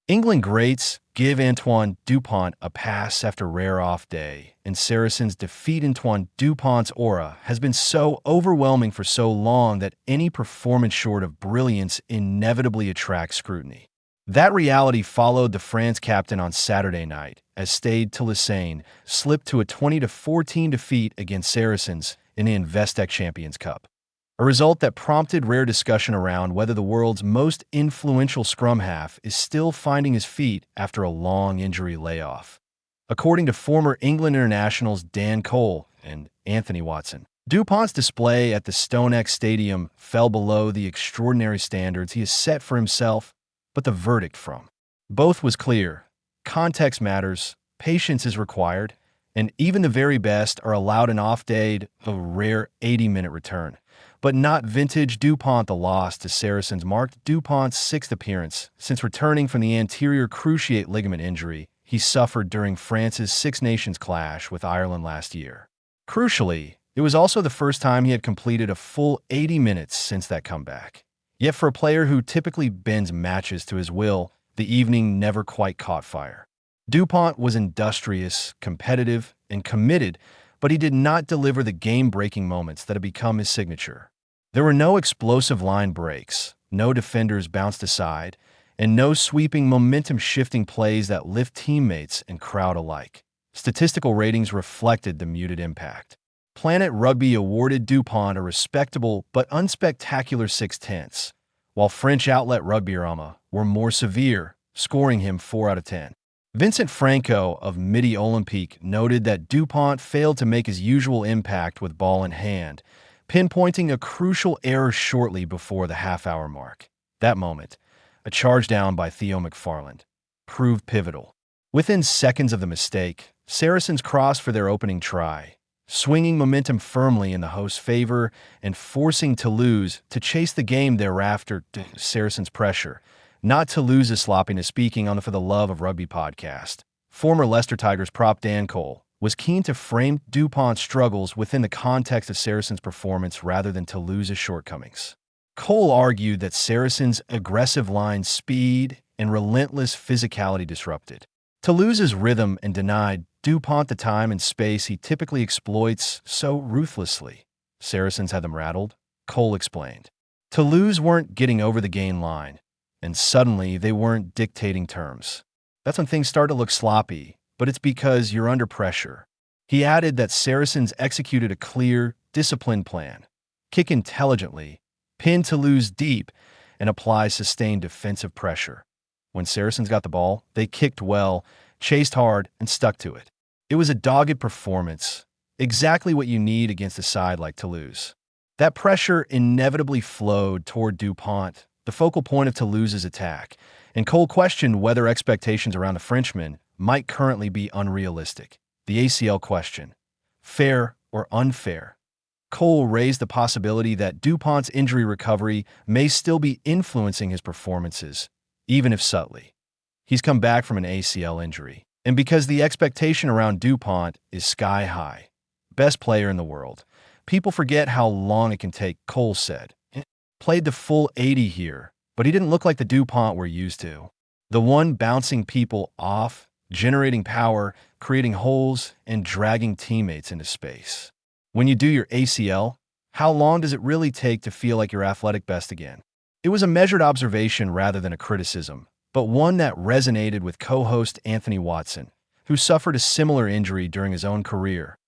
England greats give Antoine Dupont a pass after rare off day, and Saracens defeat Antoine Dupont's aura has been so overwhelming for so long that any performance short of brilliance inevitably attracts scrutiny. That reality followed the France captain on Saturday night as Stade Toulousain slipped to a 20-14 defeat against Saracens in the Investec Champions Cup. A result that prompted rare discussion around whether the world's most influential scrum half is still finding his feet after a long injury layoff. According to former England internationals Dan Cole and Anthony Watson, Dupont's display at the StoneX Stadium fell below the extraordinary standards he has set for himself, but the verdict from both was clear. Context matters, patience is required, and even the very best are allowed an off-day, a rare 80-minute return. But not vintage Dupont. The loss to Saracens marked Dupont's sixth appearance since returning from the anterior cruciate ligament injury he suffered during France's Six Nations clash with Ireland last year. Crucially, it was also the first time he had completed a full 80 minutes since that comeback. Yet for a player who typically bends matches to his will, the evening never quite caught fire. Dupont was industrious, competitive, and committed, but he did not deliver the game-breaking moments that have become his signature. There were no explosive line breaks, no defenders bounced aside, and no sweeping momentum-shifting plays that lift teammates and crowd alike. Statistical ratings reflected the muted impact. Planet Rugby awarded Dupont a respectable but unspectacular 6/10, while French outlet Rugbyrama were more severe, scoring him 4 out of 10. Vincent Franco of Midi Olympique noted that Dupont failed to make his usual impact with ball in hand, pinpointing a crucial error shortly before the half-hour mark. That moment, a charge down by Theo McFarland, proved pivotal. Within seconds of the mistake, Saracens crossed for their opening try, swinging momentum firmly in the host's favor and forcing Toulouse to chase the game thereafter to Saracens' pressure. Not Toulouse's sloppiness. Speaking on the For the Love of Rugby podcast, former Leicester Tigers prop Dan Cole was keen to frame Dupont's struggles within the context of Saracens' performance rather than Toulouse's shortcomings. Cole argued that Saracens' aggressive line speed and relentless physicality disrupted Toulouse's rhythm and denied Dupont the time and space he typically exploits so ruthlessly. Saracens had them rattled, Cole explained. Toulouse weren't getting over the gain line, and suddenly they weren't dictating terms. That's when things start to look sloppy, but it's because you're under pressure. He added that Saracens executed a clear, disciplined plan. Kick intelligently, pin Toulouse deep, and apply sustained defensive pressure. When Saracens got the ball, they kicked well, chased hard, and stuck to it. It was a dogged performance, exactly what you need against a side like Toulouse. That pressure inevitably flowed toward Dupont, the focal point of Toulouse's attack, and Cole questioned whether expectations around the Frenchman might currently be unrealistic. The ACL question: fair or unfair? Cole raised the possibility that Dupont's injury recovery may still be influencing his performances, even if subtly. He's come back from an ACL injury, and because the expectation around Dupont is sky high, best player in the world, people forget how long it can take, Cole said. Played the full 80 here, but he didn't look like the Dupont we're used to. The one bouncing people off, generating power, creating holes, and dragging teammates into space. When you do your ACL, how long does it really take to feel like your athletic best again? It was a measured observation rather than a criticism, but one that resonated with co-host Anthony Watson, who suffered a similar injury during his own career.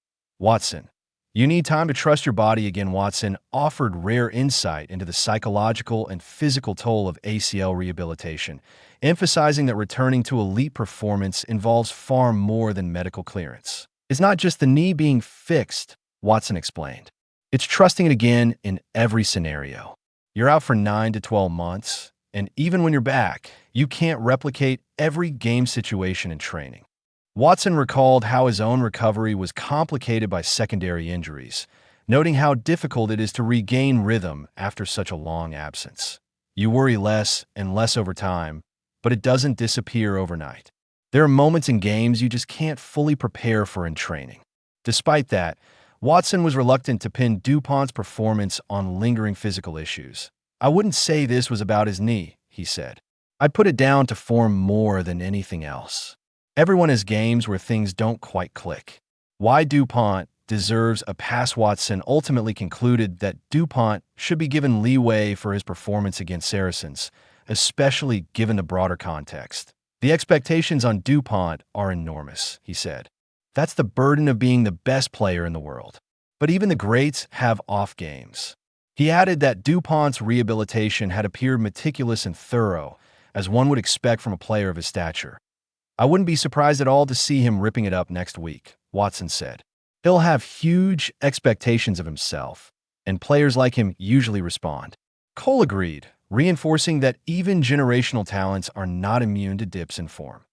Watson: you need time to trust your body again. Watson offered rare insight into the psychological and physical toll of ACL rehabilitation, emphasizing that returning to elite performance involves far more than medical clearance. It's not just the knee being fixed, Watson explained. It's trusting it again in every scenario. You're out for 9 to 12 months, and even when you're back, you can't replicate every game situation in training. Watson recalled how his own recovery was complicated by secondary injuries, noting how difficult it is to regain rhythm after such a long absence. You worry less and less over time, but it doesn't disappear overnight. There are moments in games you just can't fully prepare for in training. Despite that, Watson was reluctant to pin Dupont's performance on lingering physical issues. I wouldn't say this was about his knee, he said. I'd put it down to form more than anything else. Everyone has games where things don't quite click. Why Dupont deserves a pass. Watson ultimately concluded that Dupont should be given leeway for his performance against Saracens, especially given the broader context. The expectations on Dupont are enormous, he said. That's the burden of being the best player in the world. But even the greats have off games. He added that Dupont's rehabilitation had appeared meticulous and thorough, as one would expect from a player of his stature. I wouldn't be surprised at all to see him ripping it up next week, Watson said. He'll have huge expectations of himself, and players like him usually respond. Cole agreed, reinforcing that even generational talents are not immune to dips in form.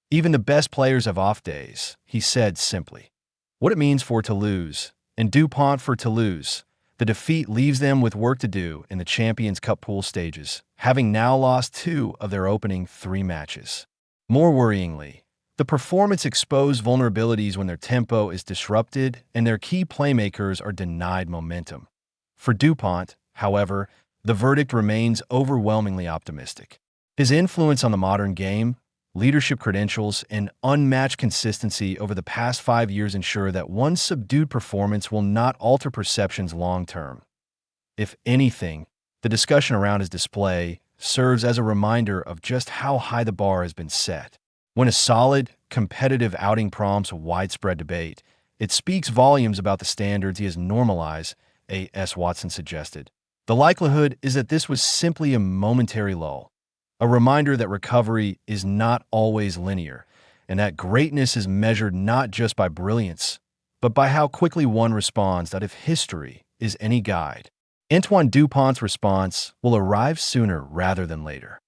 Even the best players have off days, he said simply. What it means for Toulouse, and Dupont for Toulouse, the defeat leaves them with work to do in the Champions Cup pool stages, having now lost 2 of their opening 3 matches. More worryingly, the performance exposed vulnerabilities when their tempo is disrupted and their key playmakers are denied momentum. For Dupont, however, the verdict remains overwhelmingly optimistic. His influence on the modern game, leadership credentials, and unmatched consistency over the past 5 years ensure that one subdued performance will not alter perceptions long-term. If anything, the discussion around his display serves as a reminder of just how high the bar has been set. When a solid, competitive outing prompts widespread debate, it speaks volumes about the standards he has normalized, A.S. Watson suggested. The likelihood is that this was simply a momentary lull, a reminder that recovery is not always linear, and that greatness is measured not just by brilliance, but by how quickly one responds. That if history is any guide, Antoine Dupont's response will arrive sooner rather than later.